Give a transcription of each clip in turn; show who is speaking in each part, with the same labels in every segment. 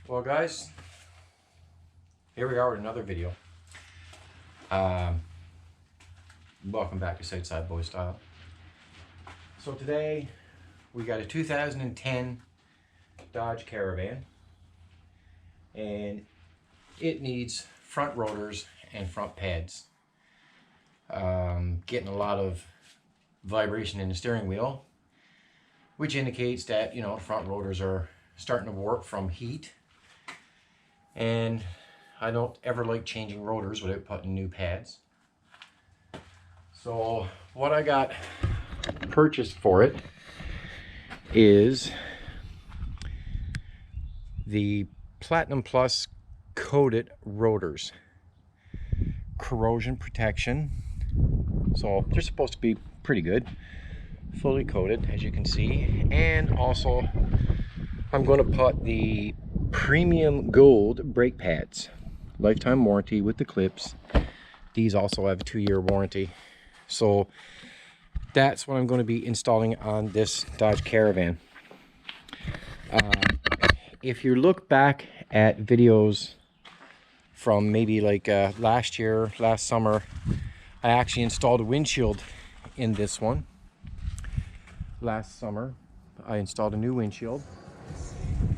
Speaker 1: Well guys, here we are with another video. Welcome back to Southside Boy Style. So today we got a 2010 Dodge Caravan and it needs front rotors and front pads. Getting a lot of vibration in the steering wheel, which indicates that, you know, front rotors are starting to warp from heat. And I don't ever like changing rotors without putting new pads. So what I got purchased for it is the Platinum Plus coated rotors. Corrosion protection. So they're supposed to be pretty good. Fully coated, as you can see. And also I'm going to put the premium gold brake pads, lifetime warranty with the clips. These also have a 2-year warranty. So that's what I'm going to be installing on this Dodge Caravan. If you look back at videos from maybe like last summer, I actually installed a windshield in this one. Last summer I installed a new windshield,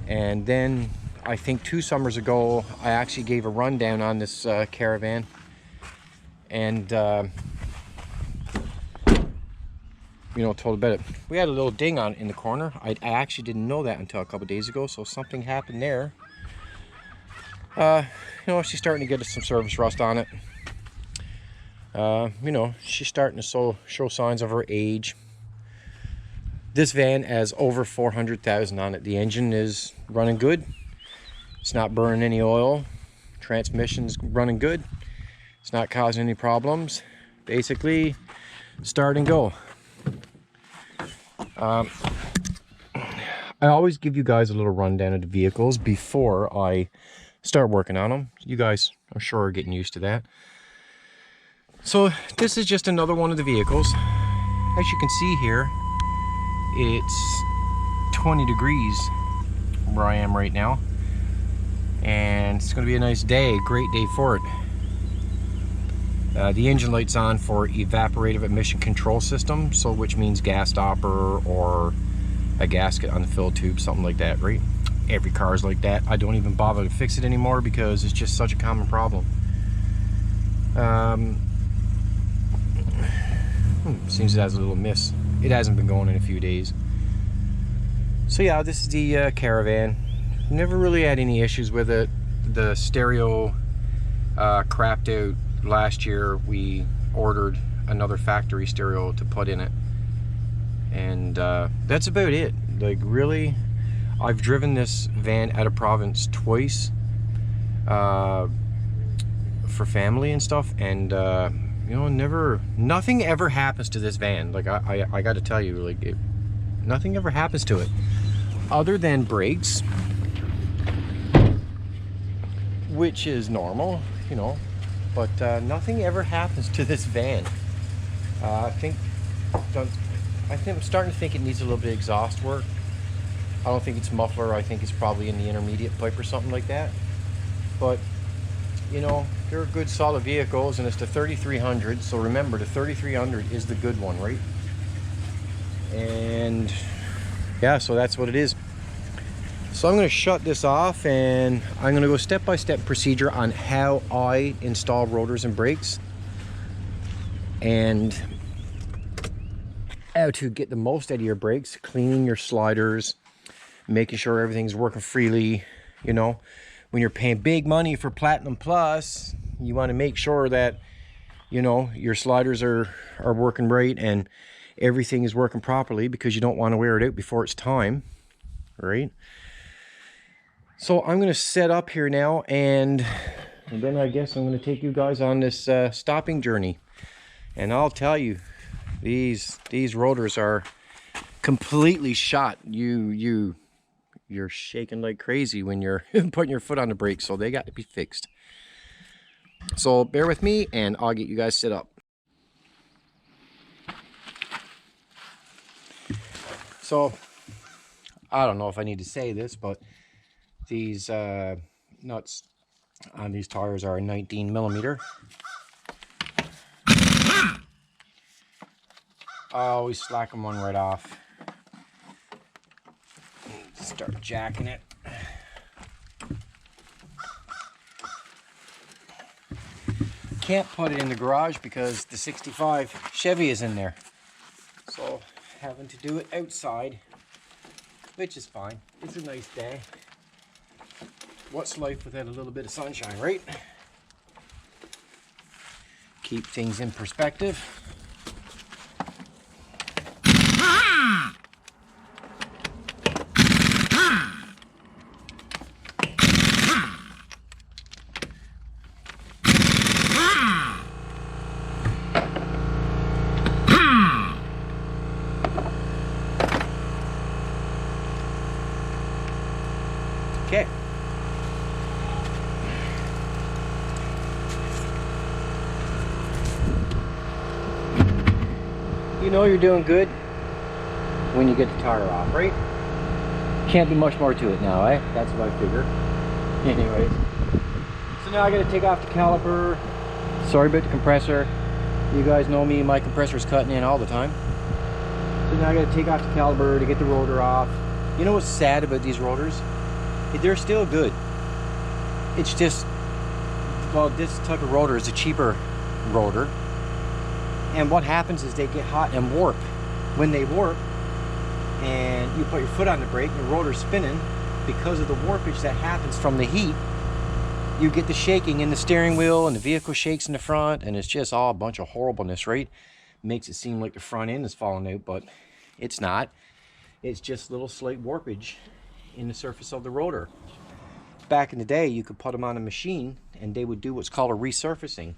Speaker 1: and then I think 2 summers ago I actually gave a rundown on this Caravan, and you know, told about it. We had a little ding on it in the corner. I actually didn't know that until a couple days ago, so something happened there. You know, she's starting to get some service rust on it. You know, she's starting to show signs of her age. This van has over 400,000 on it. The engine is running good. It's not burning any oil. Transmission's running good. It's not causing any problems. Basically, start and go. I always give you guys a little rundown of the vehicles before I start working on them. You guys, I'm sure, are getting used to that. So this is just another one of the vehicles. As you can see here, it's 20 degrees where I am right now, and it's going to be a nice day, great day for it. The engine light's on for evaporative emission control system, so which means gas stopper or a gasket on the fill tube, something like that, right? Every car is like that. I don't even bother to fix it anymore because it's just such a common problem. Seems it has a little miss. It hasn't been going in a few days. So yeah, this is the Caravan. Never really had any issues with it. The stereo crapped out last year. We ordered another factory stereo to put in it, and that's about it. Like, really, I've driven this van out of province twice for family and stuff, and you know, nothing ever happens to this van. Like, I got to tell you, like, nothing ever happens to it other than brakes, which is normal, you know, but nothing ever happens to this van. I think I'm starting to think it needs a little bit of exhaust work. I don't think it's muffler. I think it's probably in the intermediate pipe or something like that. But you know, they're good solid vehicles, and it's the 3300. So remember, the 3300 is the good one, right? And yeah, so that's what it is. So I'm going to shut this off, and I'm going to go step-by-step procedure on how I install rotors and brakes, and how to get the most out of your brakes, cleaning your sliders, making sure everything's working freely. You know, when you're paying big money for Platinum Plus, you want to make sure that, you know, your sliders are working right and everything is working properly, because you don't want to wear it out before it's time, right? So I'm going to set up here now, and then I guess I'm going to take you guys on this stopping journey. And I'll tell you, these rotors are completely shot. You're shaking like crazy when you're putting your foot on the brake, so they got to be fixed. So bear with me, and I'll get you guys set up. So I don't know if I need to say this, but These nuts on these tires are 19 millimeter. I always slack them one right off. Start jacking it. Can't put it in the garage because the 65 Chevy is in there. So having to do it outside, which is fine. It's a nice day. What's life without a little bit of sunshine, right? Keep things in perspective. Okay. You know you're doing good when you get the tire off, right? Can't be much more to it now, eh? That's what I figure. Anyways. So now I gotta take off the caliper. Sorry about the compressor. You guys know me, my compressor's cutting in all the time. So now I gotta take off the caliper to get the rotor off. You know what's sad about these rotors? They're still good. It's just, well, this type of rotor is a cheaper rotor. And what happens is they get hot and warp. When they warp, and you put your foot on the brake and the rotor's spinning, because of the warpage that happens from the heat, you get the shaking in the steering wheel and the vehicle shakes in the front, and it's just all a bunch of horribleness, right? Makes it seem like the front end is falling out, but it's not. It's just little slight warpage in the surface of the rotor. Back in the day, you could put them on a machine and they would do what's called a resurfacing.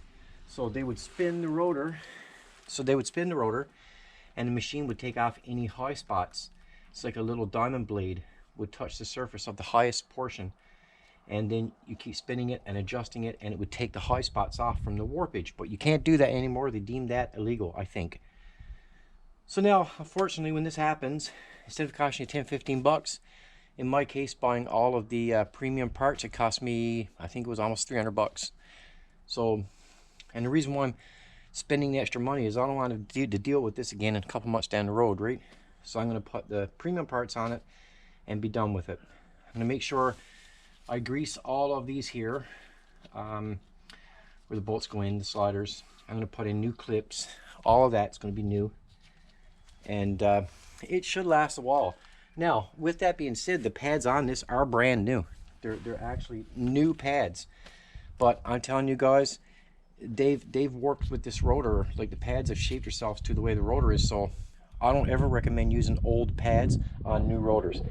Speaker 1: So they would spin the rotor, and the machine would take off any high spots. It's like a little diamond blade would touch the surface of the highest portion, and then you keep spinning it and adjusting it, and it would take the high spots off from the warpage. But you can't do that anymore. They deem that illegal, I think. So now, unfortunately, when this happens, instead of costing you 10-15 bucks, in my case, buying all of the premium parts, it cost me, I think it was almost 300 bucks. So, and the reason why I'm spending the extra money is I don't want to deal with this again in a couple months down the road, right? So I'm going to put the premium parts on it and be done with it. I'm going to make sure I grease all of these here, where the bolts go in, the sliders. I'm going to put in new clips. All of that's going to be new. And it should last a while. Now, with that being said, the pads on this are brand new. They're actually new pads. But I'm telling you guys, they've worked with this rotor. Like, the pads have shaped themselves to the way the rotor is. So I don't ever recommend using old pads on new rotors.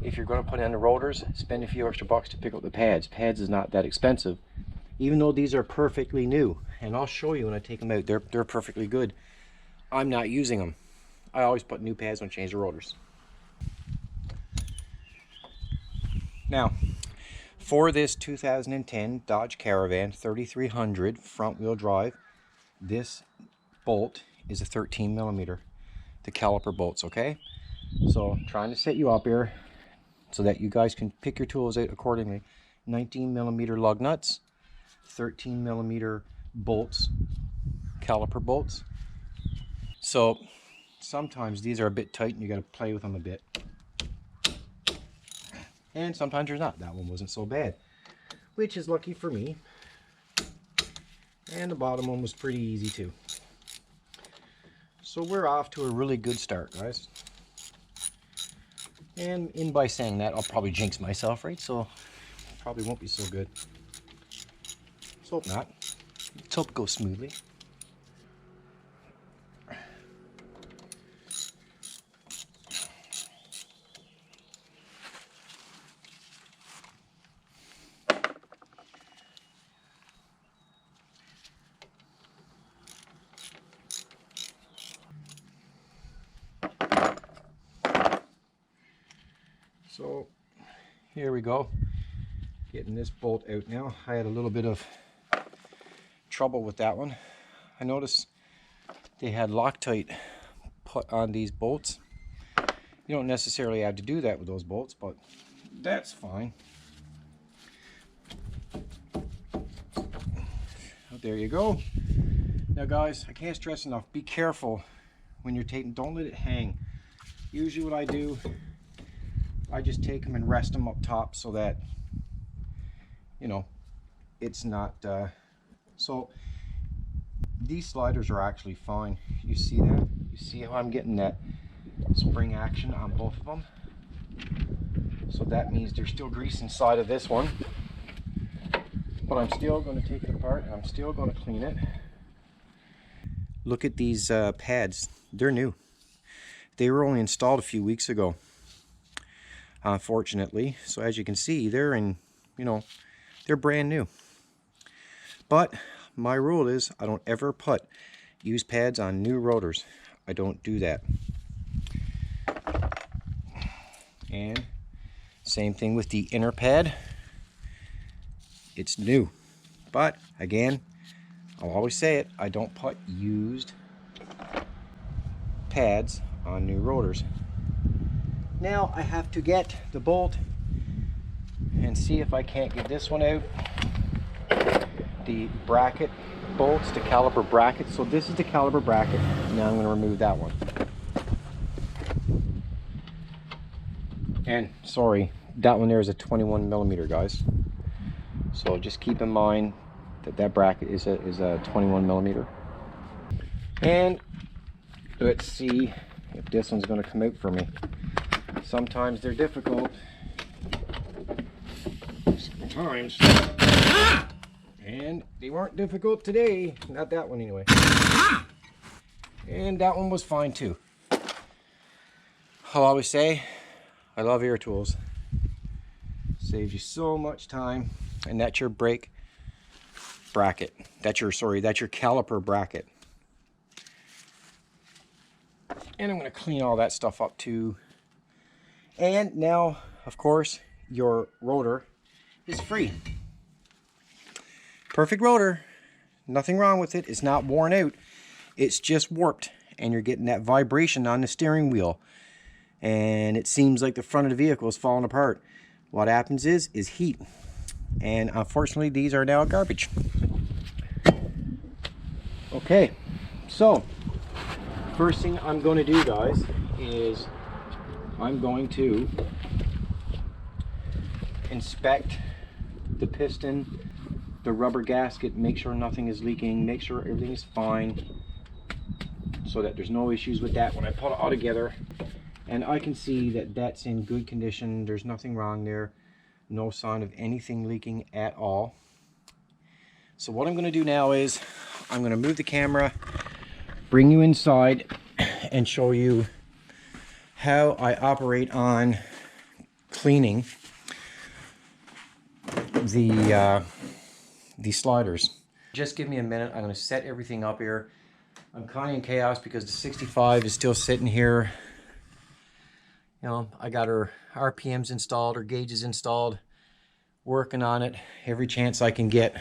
Speaker 1: If you're going to put in the rotors, spend a few extra bucks to pick up the pads. Pads is not that expensive, even though these are perfectly new. And I'll show you when I take them out. They're perfectly good. I'm not using them. I always put new pads when I change the rotors. Now, for this 2010 Dodge Caravan 3300 front wheel drive, this bolt is a 13 millimeter, the caliper bolts, okay? So I'm trying to set you up here so that you guys can pick your tools out accordingly. 19 millimeter lug nuts, 13 millimeter bolts, caliper bolts. So sometimes these are a bit tight and you got to play with them a bit. And sometimes there's not. That one wasn't so bad, which is lucky for me. And the bottom one was pretty easy too. So we're off to a really good start, guys. And in by saying that, I'll probably jinx myself, right? So probably won't be so good. Let's hope not. Let's hope it goes smoothly. So here we go, getting this bolt out now. I had a little bit of trouble with that one. I noticed they had Loctite put on these bolts. You don't necessarily have to do that with those bolts, but that's fine. There you go. Now guys, I can't stress enough, be careful when you're taking, don't let it hang. Usually what I do, I just take them and rest them up top so that, you know, it's not, so these sliders are actually fine. You see that? You see how I'm getting that spring action on both of them? So that means there's still grease inside of this one. But I'm still going to take it apart. I'm still going to clean it. Look at these pads. They're new. They were only installed a few weeks ago, unfortunately. So as you can see, they're in, you know, they're brand new. But my rule is I don't ever put used pads on new rotors. I don't do that. And same thing with the inner pad. It's new, but again, I'll always say it, I don't put used pads on new rotors. Now I have to get the bolt and see if I can't get this one out. The bracket bolts, the caliper bracket. So this is the caliper bracket. Now I'm going to remove that one. And sorry, that one there is a 21 millimeter, guys. So just keep in mind that that bracket is a 21 millimeter. And let's see if this one's going to come out for me. Sometimes they're difficult. Sometimes. And they weren't difficult today. Not that one anyway. And that one was fine too. I'll always say, I love air tools. Saves you so much time. And that's your brake bracket. That's your caliper bracket. And I'm going to clean all that stuff up too. And now, of course, your rotor is free. Perfect rotor. Nothing wrong with it. It's not worn out. It's just warped. And you're getting that vibration on the steering wheel. And it seems like the front of the vehicle is falling apart. What happens is heat. And unfortunately, these are now garbage. Okay, so first thing I'm going to do, guys, is I'm going to inspect the piston, the rubber gasket, make sure nothing is leaking, make sure everything is fine, so that there's no issues with that when I put it all together. And I can see that that's in good condition. There's nothing wrong there. No sign of anything leaking at all. So what I'm going to do now is I'm going to move the camera, bring you inside, and show you how I operate on cleaning the sliders. Just give me a minute. I'm going to set everything up here. I'm kind of in chaos because the 65 is still sitting here. You know, I got her RPMs installed, her gauges installed, working on it every chance I can get,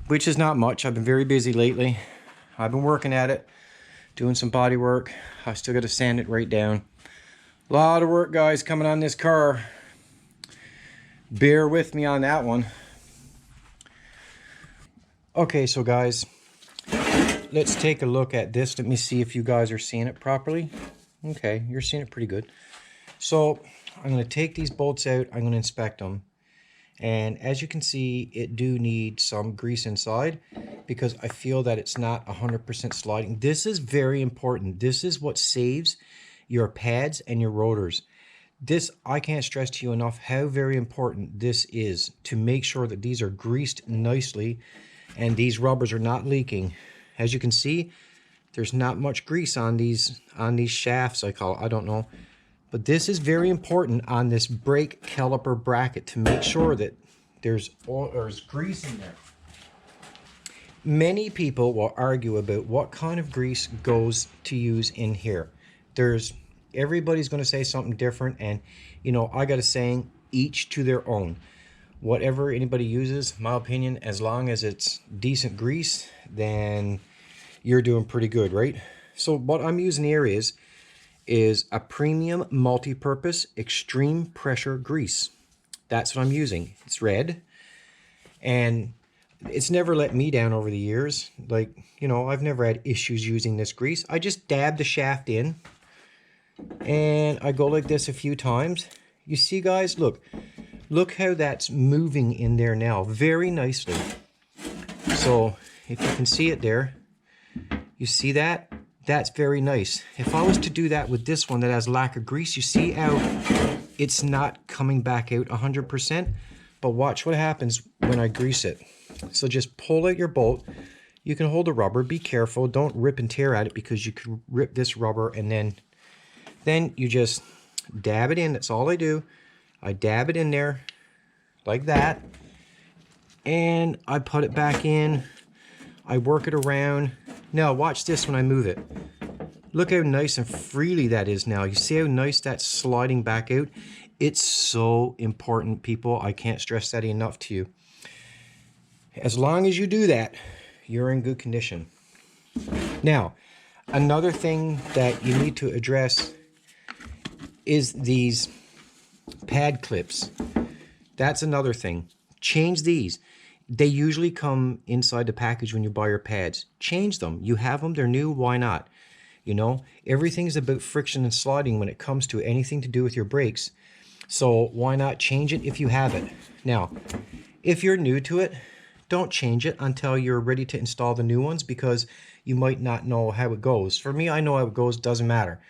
Speaker 1: which is not much. I've been very busy lately. I've been working at it, doing some body work. I still got to sand it right down. A lot of work, guys, coming on this car. Bear with me on that one. Okay, so guys, let's take a look at this. Let me see if you guys are seeing it properly. Okay, you're seeing it pretty good. So I'm going to take these bolts out. I'm going to inspect them. And as you can see, it do need some grease inside because I feel that it's not 100% sliding. This is very important. This is what saves your pads and your rotors. This, I can't stress to you enough how very important this is to make sure that these are greased nicely and these rubbers are not leaking. As you can see, there's not much grease on these shafts, I call it. I don't know. But this is very important on this brake caliper bracket to make sure that there's grease in there. Many people will argue about what kind of grease goes to use in here. Everybody's going to say something different, and you know, I got a saying, each to their own. Whatever anybody uses, my opinion, as long as it's decent grease, then you're doing pretty good, right? So what I'm using here is a premium multi-purpose extreme pressure grease. That's what I'm using. It's red, and it's never let me down over the years. Like, you know, I've never had issues using this grease. I just dab the shaft in and I go like this a few times. You see, guys, look how that's moving in there now very nicely. So if you can see it there, you see that? That's very nice. If I was to do that with this one that has lack of grease, you see how it's not coming back out 100%? But watch what happens when I grease it. So just pull out your bolt. You can hold the rubber. Be careful. Don't rip and tear at it because you can rip this rubber, and then you just dab it in. That's all I do. I dab it in there like that. And I put it back in. I work it around. Now watch this when I move it. Look how nice and freely that is now. You see how nice that's sliding back out? It's so important, people. I can't stress that enough to you. As long as you do that, you're in good condition. Now, another thing that you need to address is these pad clips. That's another thing. Change these. They usually come inside the package when you buy your pads. Change them. You have them, they're new, why not? You know, everything's about friction and sliding when it comes to anything to do with your brakes. So why not change it if you have it? Now, if you're new to it, don't change it until you're ready to install the new ones, because you might not know how it goes. For me, I know how it goes, doesn't matter.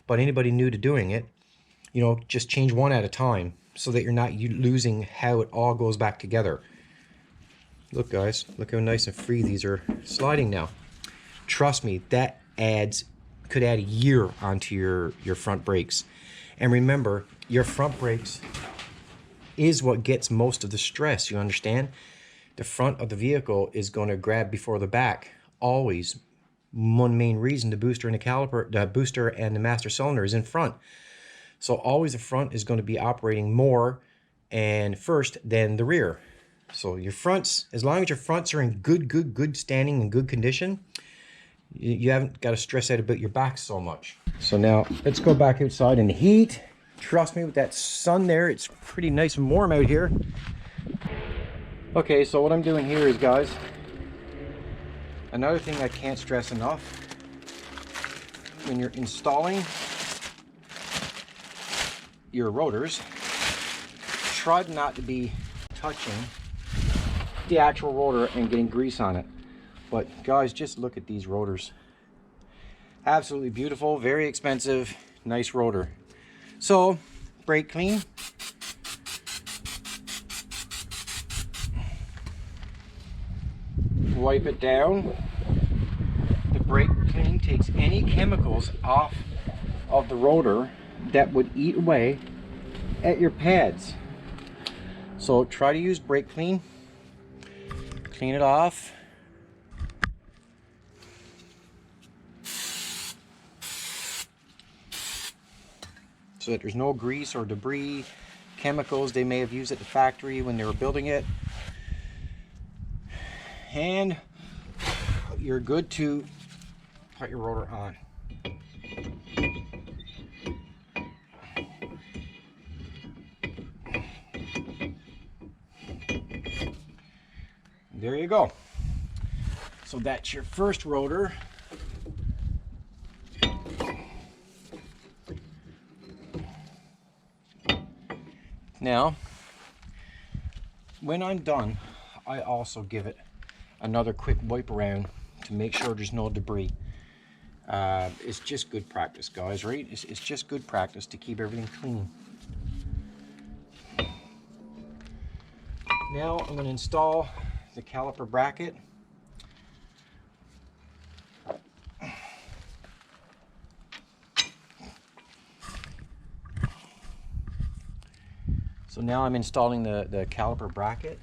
Speaker 1: But anybody new to doing it, you know, just change one at a time so that you're not losing how it all goes back together. Look, guys, look how nice and free these are sliding now. Trust me, that could add a year onto your front brakes. And remember, your front brakes is what gets most of the stress, you understand? The front of the vehicle is going to grab before the back, always. One main reason, the booster and the caliper, the booster and the master cylinder is in front. So always the front is going to be operating more and first than the rear. So your fronts, as long as your fronts are in good standing and good condition, you haven't got to stress out about your back so much. So now let's go back outside in the heat. Trust me, with that sun there, it's pretty nice and warm out here. Okay, so what I'm doing here is, guys, another thing I can't stress enough, when you're installing your rotors, try not to be touching the actual rotor and getting grease on it. But guys, just look at these rotors. Absolutely beautiful, very expensive, nice rotor. So, brake clean. Wipe it down. The brake clean takes any chemicals off of the rotor that would eat away at your pads. So try to use brake clean. Clean it off. So that there's no grease or debris, chemicals they may have used at the factory when they were building it. And you're good to put your rotor on. There you go. So that's your first rotor. Now, when I'm done, I also give it another quick wipe around to make sure there's no debris. It's just good practice, guys, right? It's just good practice to keep everything clean. Now I'm going to install the caliper bracket. So now I'm installing the caliper bracket.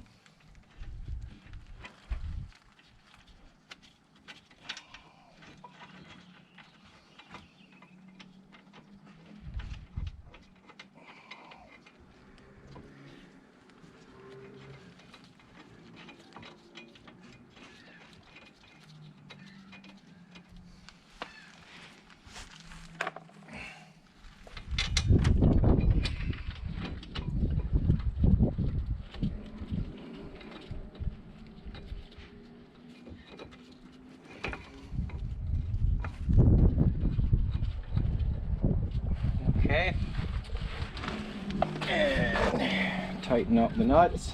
Speaker 1: And tighten up the nuts.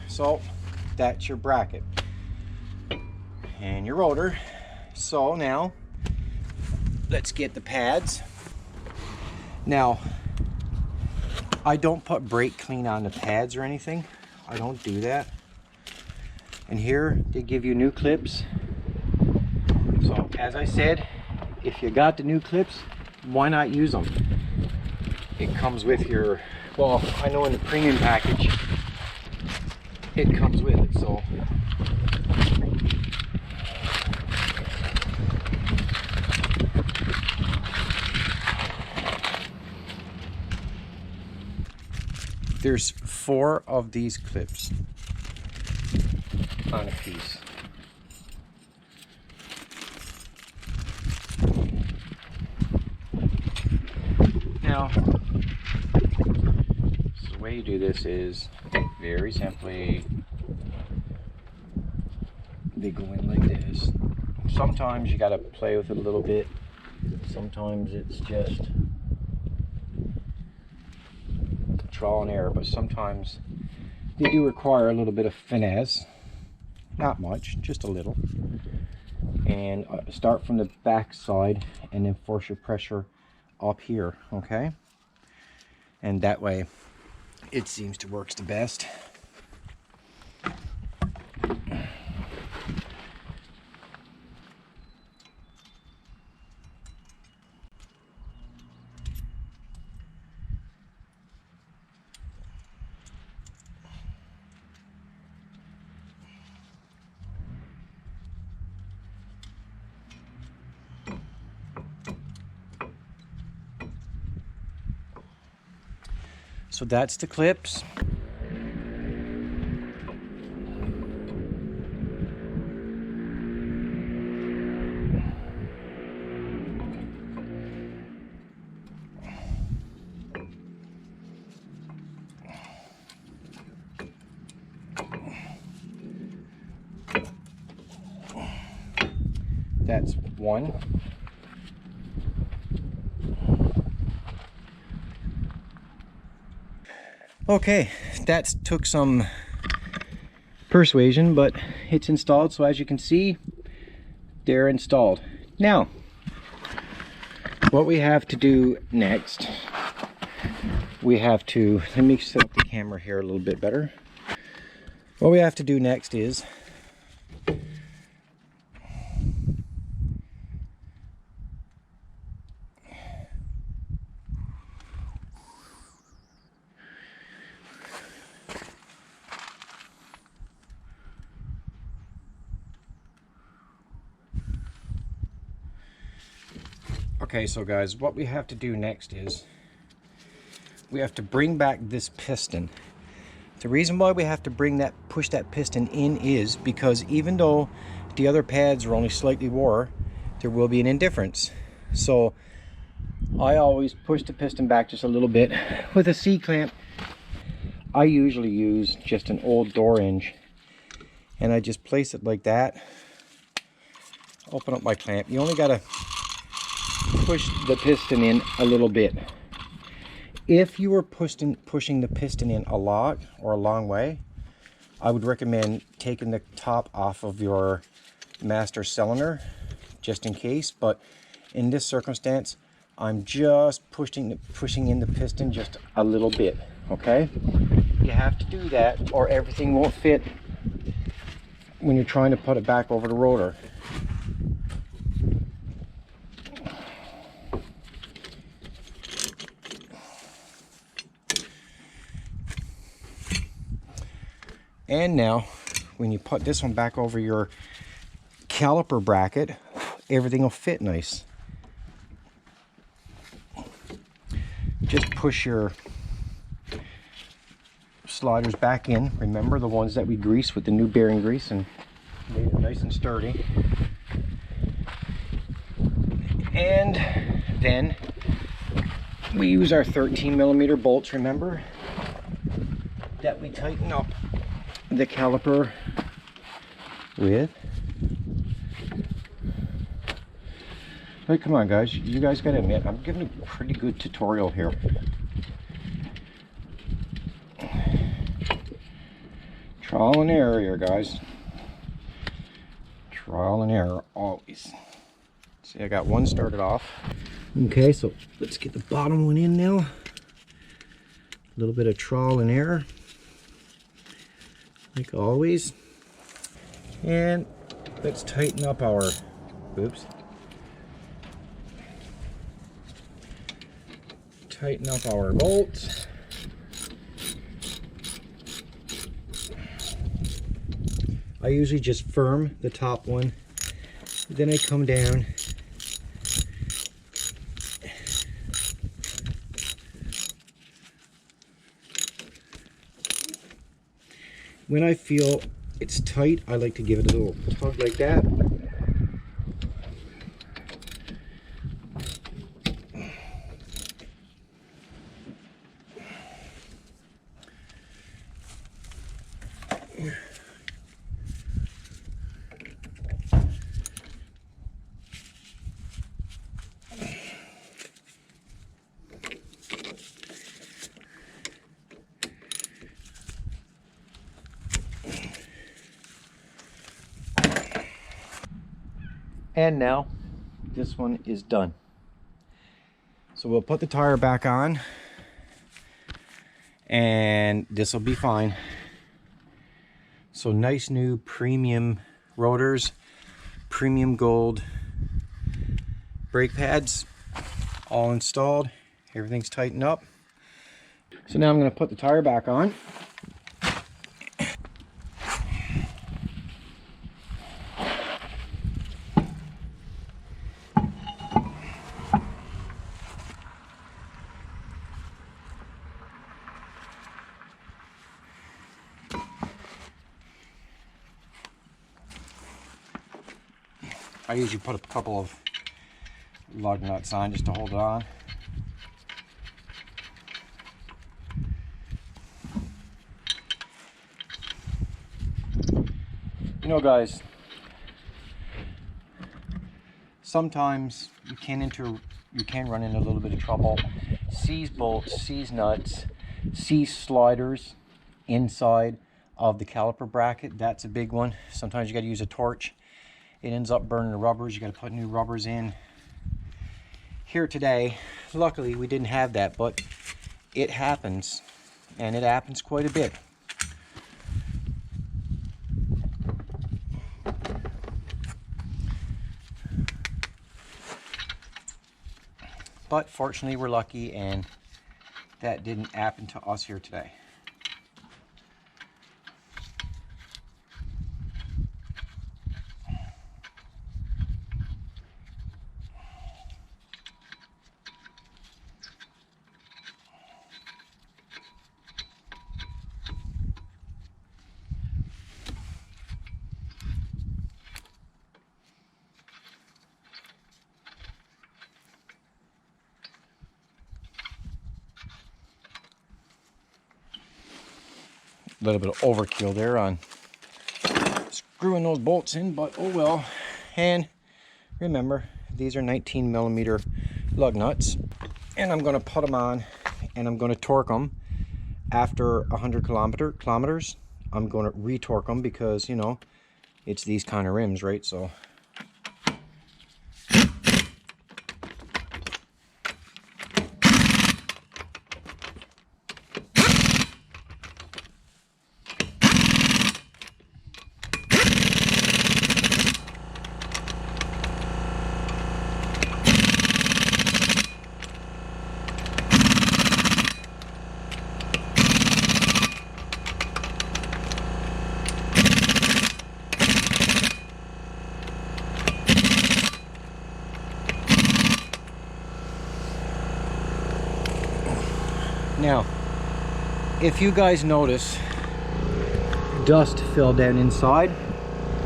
Speaker 1: So that's your bracket and your rotor. So now let's get the pads. Now I don't put brake clean on the pads or anything. I don't do that. And here they give you new clips. So as I said, if you got the new clips, why not use them? It comes with your, well, I know in the premium package it comes with it, so there's 4 of these clips on a piece. Now, so the way you do this is very simply, they go in like this. Sometimes you got to play with it a little bit. Sometimes it's just trial and error, but sometimes they do require a little bit of finesse. Not much, just a little. And start from the back side and then force your pressure up here, okay? And that way it seems to works the best. So that's the clips. That's one. Okay, that took some persuasion, but it's installed. So as you can see, they're installed. Now, what we have to do next, we have to, let me set up the camera here a little bit better. What we have to do next is okay, so guys, what we have to do next is we have to bring back this piston. The reason why we have to push that piston in is because even though the other pads are only slightly wore, there will be an indifference. So I always push the piston back just a little bit with a C-clamp. I usually use just an old door hinge, and I just place it like that. Open up my clamp. You only gotta push the piston in a little bit. If you were pushing the piston in a lot or a long way, I would recommend taking the top off of your master cylinder just in case. But in this circumstance, I'm just pushing in the piston just a little bit. Okay, you have to do that or everything won't fit when you're trying to put it back over the rotor. And now, when you put this one back over your caliper bracket, everything will fit nice. Just push your sliders back in. Remember the ones that we greased with the new bearing grease and made it nice and sturdy. And then We use our 13mm bolts, remember, that we tighten up the caliper with. Hey, come on guys, you guys gotta admit, I'm giving a pretty good tutorial here. Trial and error here, guys. Trial and error, always. See, I got one started off. Okay, so let's get the bottom one in now. A little bit of trial and error, like always. And let's tighten up our, oops. Tighten up our bolts. I usually just firm the top one, then I come down when I feel it's tight. I like to give it a little tug like that. And now this one is done. So we'll put the tire back on and this will be fine. So nice new premium rotors, premium gold brake pads, all installed. Everything's tightened up. So now I'm going to put the tire back on. I usually put a couple of lug nuts on just to hold it on. You know, guys, sometimes you can run into a little bit of trouble. Seize bolts, seize nuts, seize sliders inside of the caliper bracket. That's a big one. Sometimes you got to use a torch. It ends up burning the rubbers. You got to put new rubbers in. Here today, luckily we didn't have that, but it happens, and it happens quite a bit. But fortunately we're lucky and that didn't happen to us here today. A little bit of overkill there on screwing those bolts in, but oh well. And remember, these are 19mm lug nuts, and I'm going to put them on and I'm going to torque them after 100 kilometers. I'm going to retorque them because, you know, it's these kind of rims, right? So now, if you guys notice dust fell down inside,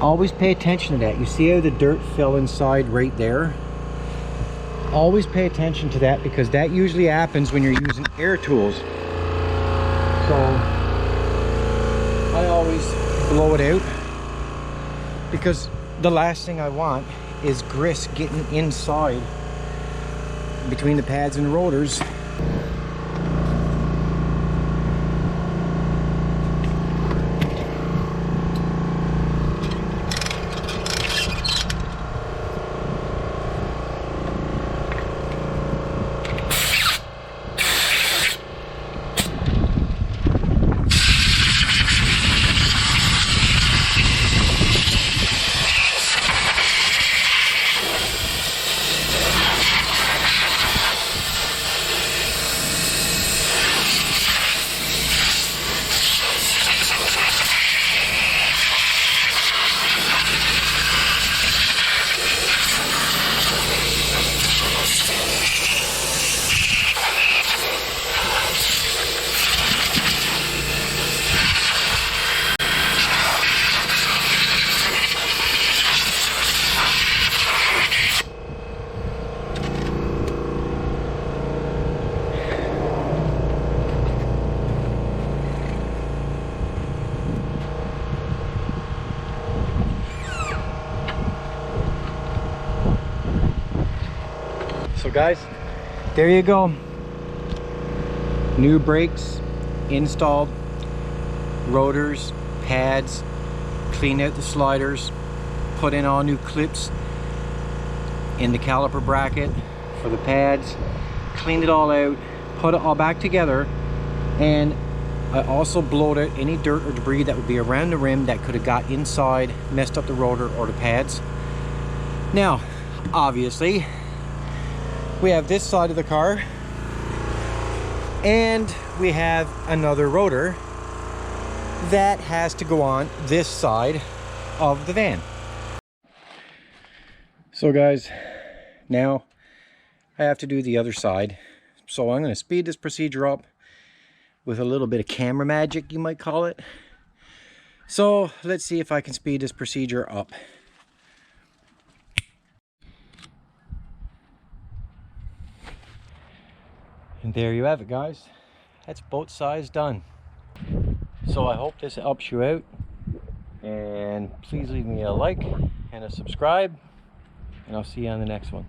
Speaker 1: always pay attention to that. You see how the dirt fell inside right there? Always pay attention to that, because that usually happens when you're using air tools. So I always blow it out, because the last thing I want is grist getting inside between the pads and the rotors. So guys, there you go. New brakes installed, rotors, pads, cleaned out the sliders, put in all new clips in the caliper bracket for the pads, cleaned it all out, put it all back together, and I also blowed out any dirt or debris that would be around the rim that could have got inside, messed up the rotor or the pads. Now, obviously, we have this side of the car, and we have another rotor that has to go on this side of the van. So guys, now I have to do the other side. So I'm going to speed this procedure up with a little bit of camera magic, you might call it. So let's see if I can speed this procedure up. And there you have it, guys. That's both sides done. So I hope this helps you out, and please leave me a like and a subscribe, and I'll see you on the next one.